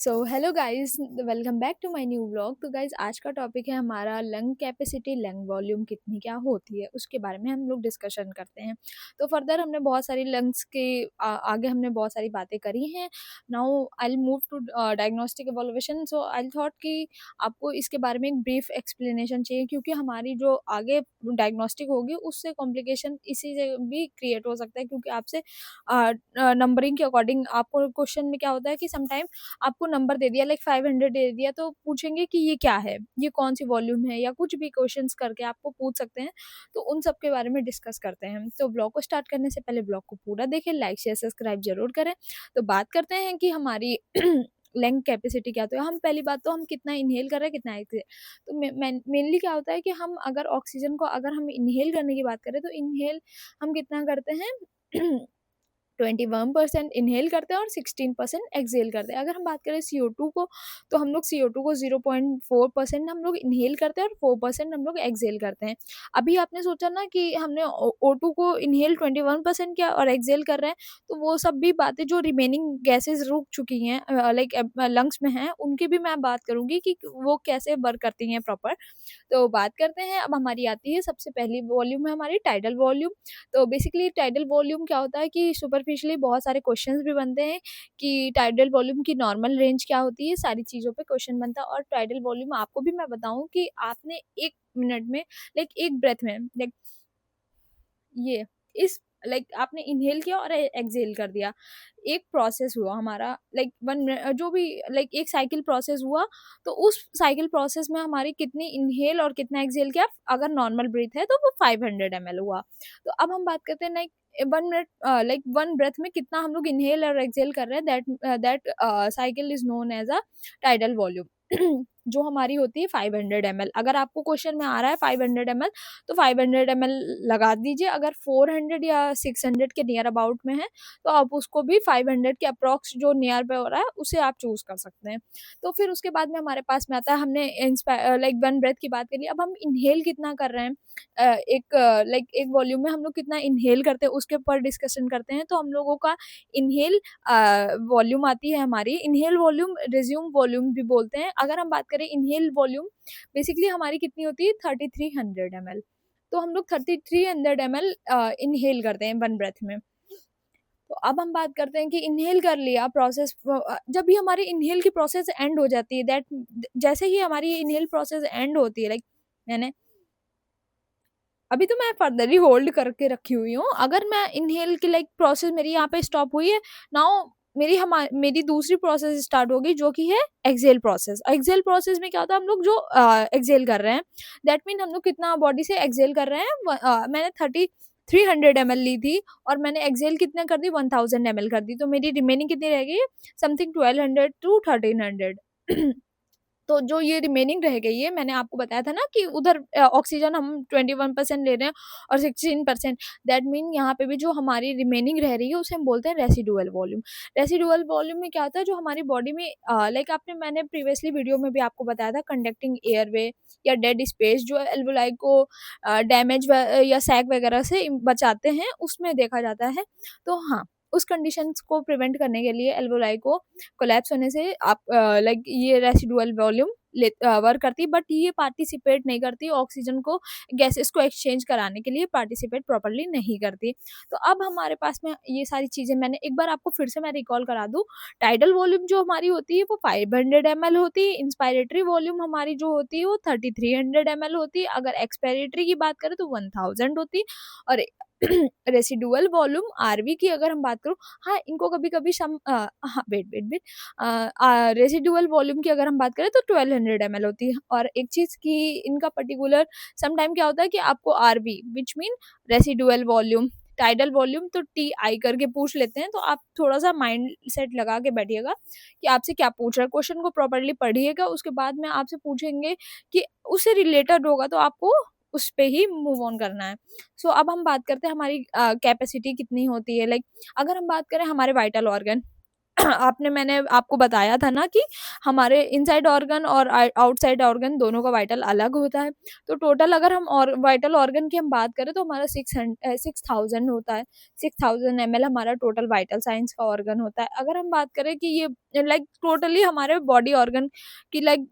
So hello guys, welcome back to my new vlog. तो guys, आज का topic है हमारा लंग कैपेसिटी, लंग वॉल्यूम कितनी क्या होती है उसके बारे में हम लोग डिस्कशन करते हैं। तो फर्दर हमने बहुत सारी लंग्स के आगे हमने बहुत सारी बातें करी हैं। Now I will move to diagnostic evolution. So I thought कि आपको इसके बारे में एक ब्रीफ एक्सप्लेनेशन चाहिए, क्योंकि हमारी जो आगे डायग्नोस्टिक होगी उससे कॉम्प्लिकेशन इसी से भी क्रिएट हो सकता है, क्योंकि आपसे नंबरिंग के अकॉर्डिंग आपको क्वेश्चन में क्या होता है कि समटाइम आपको नंबर दे दिया, लाइक 500 दे दिया, तो पूछेंगे कि ये क्या है, ये कौन सी वॉल्यूम है, या कुछ भी क्वेश्चंस करके आपको पूछ सकते हैं। तो उन सब के बारे में डिस्कस करते हैं। तो ब्लॉग को स्टार्ट करने से पहले ब्लॉग को पूरा देखें, लाइक शेयर सब्सक्राइब जरूर करें। तो बात करते हैं कि हमारी लंग कैपेसिटी क्या, तो हम पहली बात तो हम कितना इनहेल कर रहे हैं, कितना एक्सहेल। तो मेनली क्या होता है कि हम अगर ऑक्सीजन को अगर हम इनहेल करने की बात करें तो इनहेल हम कितना करते हैं 21% इनहेल करते हैं और 16% एक्सहेल करते हैं। अगर हम बात करें CO2 को, तो हम लोग CO2 को 0.4% हम लोग इनहेल करते हैं और 4% हम लोग एक्सहेल करते हैं। अभी आपने सोचा ना कि हमने O2 को इनहेल 21% किया और एक्सहेल कर रहे हैं, तो वो सब भी बातें जो रिमेनिंग गैसेस रुक चुकी हैं लाइक लंग्स में हैं, उनकी भी मैं बात करूँगी कि वो कैसे वर्क करती हैं प्रॉपर। तो बात करते हैं, अब हमारी आती है सबसे पहली वॉल्यूम है हमारी टाइडल वॉल्यूम। तो बेसिकली टाइडल वॉल्यूम क्या होता है कि सुपरफिशियली बहुत सारे क्वेश्चंस भी बनते हैं कि टाइडल वॉल्यूम की नॉर्मल रेंज क्या होती है, सारी चीज़ों पे क्वेश्चन बनता है। और टाइडल वॉल्यूम आपको भी मैं बताऊं कि आपने 1 मिनट में, लाइक एक ब्रेथ में, लाइक ये इस लाइक आपने इनहेल किया और एक्सहेल कर दिया, एक प्रोसेस हुआ हमारा, लाइक वन जो भी, लाइक एक साइकिल प्रोसेस हुआ। तो उस साइकिल प्रोसेस में हमारी कितनी इनहेल और कितना एक्सहेल किया, अगर नॉर्मल ब्रीथ है तो वो 500 ml हुआ। तो अब हम बात करते हैं, like 1 minute, like one breath में कितना हम लोग इनहेल और एक्सहेल कर रहे हैं, that cycle is known as a tidal volume जो हमारी होती है 500 ml। अगर आपको क्वेश्चन में आ रहा है 500 ml, तो 500 ml लगा दीजिए। अगर 400 या 600 के नियर अबाउट में है, तो आप उसको भी 500 के अप्रॉक्स जो नियर पे हो रहा है उसे आप चूज कर सकते हैं। तो फिर उसके बाद में हमारे पास में आता है, हमने लाइक वन ब्रेथ की बात करी, अब हम इनहेल कितना कर रहे हैं। एक लाइक एक वॉल्यूम में हम लोग कितना इनहेल करते हैं उसके ऊपर डिस्कशन करते हैं। तो हम लोगों का इनहेल वॉल्यूम आती है हमारी, इनहेल वॉल्यूम रिज्यूम वॉल्यूम भी बोलते हैं। अगर हम बात करें इनहेल वॉल्यूम, बेसिकली हमारी कितनी होती है 3300 ml। तो हम लोग 3300 ml इनहेल करते हैं वन ब्रेथ में। तो अब हम बात करते हैं कि इनहेल कर लिया प्रोसेस, जब भी हमारी इनहेल की प्रोसेस एंड हो जाती है, दैट जैसे ही हमारी इनहेल प्रोसेस एंड होती है, लाइक मैंने अभी तो मैं फर्दरली होल्ड करके रखी हुई हूँ, अगर मैं इनहेल की लाइक प्रोसेस मेरी यहाँ पे स्टॉप हुई है, नाउ मेरी दूसरी प्रोसेस स्टार्ट होगी, जो कि है एक्सेल प्रोसेस। एक्सेल प्रोसेस में क्या होता है, हम लोग जो एक्सेल कर रहे हैं, दैट मीन हम लोग कितना बॉडी से एक्सेल कर रहे हैं। मैंने 300 ml ली थी और मैंने एक्सेल कितना कर दी, 1000 ml कर दी, तो मेरी रिमेनिंग कितनी रह गई, समथिंग 1200 to 1300। तो जो ये रिमेनिंग रह गई है, मैंने आपको बताया था ना कि उधर ऑक्सीजन हम 21% ले रहे हैं और 16%, दैट मीन यहाँ पे भी जो हमारी रिमेनिंग रह रही है उसे हम बोलते हैं रेसिडुअल वॉल्यूम। रेसिडुअल वॉल्यूम में क्या होता है, जो हमारी बॉडी में लाइक मैंने प्रीवियसली वीडियो में भी आपको बताया था, कंडक्टिंग एयरवे या डेड स्पेस जो एल्वोलाई को डैमेज या सैग वगैरह से बचाते हैं, उसमें देखा जाता है। तो हाँ, उस कंडीशंस को प्रिवेंट करने के लिए एल्वोलाई को कोलैप्स होने से आप लाइक ये रेसिडुअल वॉल्यूम वर्क करती है, बट ये पार्टिसिपेट नहीं करती ऑक्सीजन को, गैसेस को एक्सचेंज कराने के लिए पार्टिसिपेट प्रॉपर्ली नहीं करती। तो अब हमारे पास में ये सारी चीज़ें, मैंने एक बार आपको फिर से मैं रिकॉल करा दूँ, टाइडल वॉल्यूम जो हमारी होती है वो 500 ml होती है, इंस्पायरेटरी वॉल्यूम हमारी जो होती है वो 3300 ml होती है, अगर एक्सपायरेटरी की बात करें तो 1000 होती है। और रेसिडुअल वॉल्यूम आरवी की अगर हम बात करूँ, हाँ, इनको कभी-कभी हाँ, वेट रेसिडुअल वॉल्यूम की अगर हम बात करें तो 1200 ml होती है। और एक चीज़ कि इनका पर्टिकुलर सम टाइम क्या होता है कि आपको RV which mean residual volume, tidal volume तो टीआई करके पूछ लेते हैं, तो आप थोड़ा-सा माइंड सेट लगा के बैठिएगा कि आपसे क्या पूछ रहा है। क्वेश्चन को प्रॉपर्ली पढ़िएगा, उसके बाद में आपसे पूछेंगे कि उससे रिलेटेड होगा तो आपको उस पे ही मूव ऑन करना है। सो अब हम बात करते हैं हमारी कैपेसिटी कितनी होती है, लाइक अगर हम बात करें हमारे वाइटल ऑर्गन, मैंने आपको बताया था ना कि हमारे इनसाइड ऑर्गन और आउटसाइड ऑर्गन दोनों का वाइटल अलग होता है। तो टोटल अगर हम और वाइटल ऑर्गन की हम बात करें तो हमारा 6000 होता है। 6000 ml हमारा टोटल वाइटल साइंस का ऑर्गन होता है। अगर हम बात करें कि ये लाइक टोटली हमारे बॉडी ऑर्गन की लाइक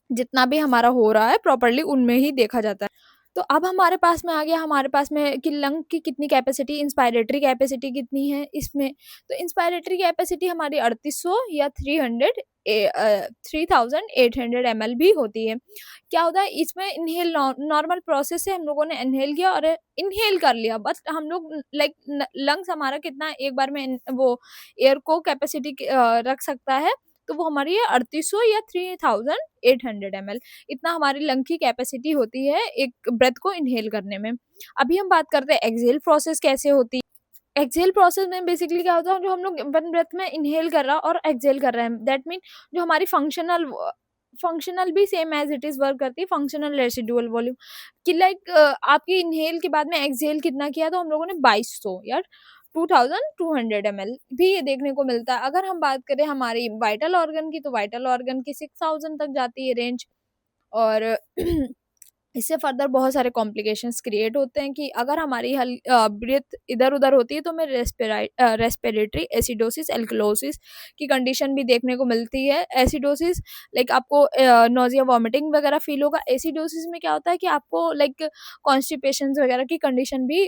जितना भी हमारा हो रहा है प्रॉपर्ली उनमें ही देखा जाता है। तो अब हमारे पास में आ गया, हमारे पास में कि लंग की कितनी कैपेसिटी, इंस्पायरेटरी कैपेसिटी कितनी है इसमें। तो इंस्पायरेटरी कैपेसिटी हमारी 3800 या 3800 ml भी होती है। क्या होता है इसमें, इनहेल नॉर्मल प्रोसेस से हम लोगों ने इनहेल किया और इनहेल कर लिया, बस हम लोग लाइक लंग्स हमारा कितना एक बार में वो एयर को कैपेसिटी रख सकता है, तो वो हमारी है 3800 या 3800 ml। इतना हमारी लंग की कैपेसिटी होती है एक ब्रेथ को इनहेल करने में। अभी हम बात करते हैं एक्सहेल प्रोसेस कैसे होती है। एक्सहेल प्रोसेस में बेसिकली क्या होता है, जो हम लोग वन ब्रेथ में इनहेल कर रहा और एक्सहेल कर रहे हैं, दैट मीन जो हमारी फंक्शनल भी same as it is work करती है, फंक्शनल रेसिडुअल वॉल्यूम कि लाइक आपकी इनहेल के बाद में एक्सहेल कितना किया, तो हम लोगों ने 2200 या 2200 ml भी ये देखने को मिलता है। अगर हम बात करें हमारी वाइटल ऑर्गन की, तो वाइटल ऑर्गन की 6000 तक जाती है रेंज। और इससे फर्दर बहुत सारे कॉम्प्लिकेशंस क्रिएट होते हैं कि अगर हमारी ब्रीथ इधर उधर होती है तो हमें रेस्पिरेटरी एसिडोसिस, एल्कलोसिस की कंडीशन भी देखने को मिलती है। एसिडोसिस लाइक आपको नोजिया वॉमिटिंग वगैरह फील होगा। एसिडोसिस में क्या होता है कि आपको लाइक कॉन्स्टिपेशन वगैरह की कंडीशन भी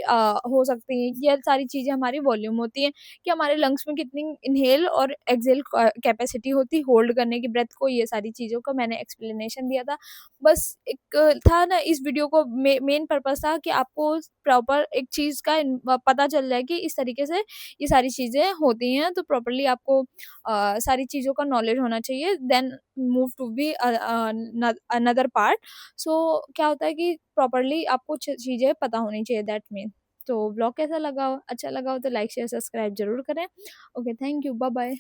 हो सकती है। ये सारी चीज़ें हमारी वॉल्यूम होती है कि हमारे लंग्स में कितनी इनहेल और एक्सहेल कैपेसिटी होती होल्ड करने की ब्रेथ को। ये सारी चीज़ों का मैंने एक्सप्लेनेशन दिया था। बस एक था ना, इस वीडियो को मेन पर्पस था कि आपको प्रॉपर एक चीज़ का पता चल जाए कि इस तरीके से ये सारी चीज़ें होती हैं। तो प्रॉपर्ली आपको सारी चीज़ों का नॉलेज होना चाहिए, then move to be another part. So क्या होता है कि प्रॉपर्ली आपको चीज़ें पता होनी चाहिए, दैट मीन। तो ब्लॉग कैसा लगा हो, अच्छा लगा हो तो लाइक शेयर सब्सक्राइब जरूर करें। Okay, thank you, bye bye.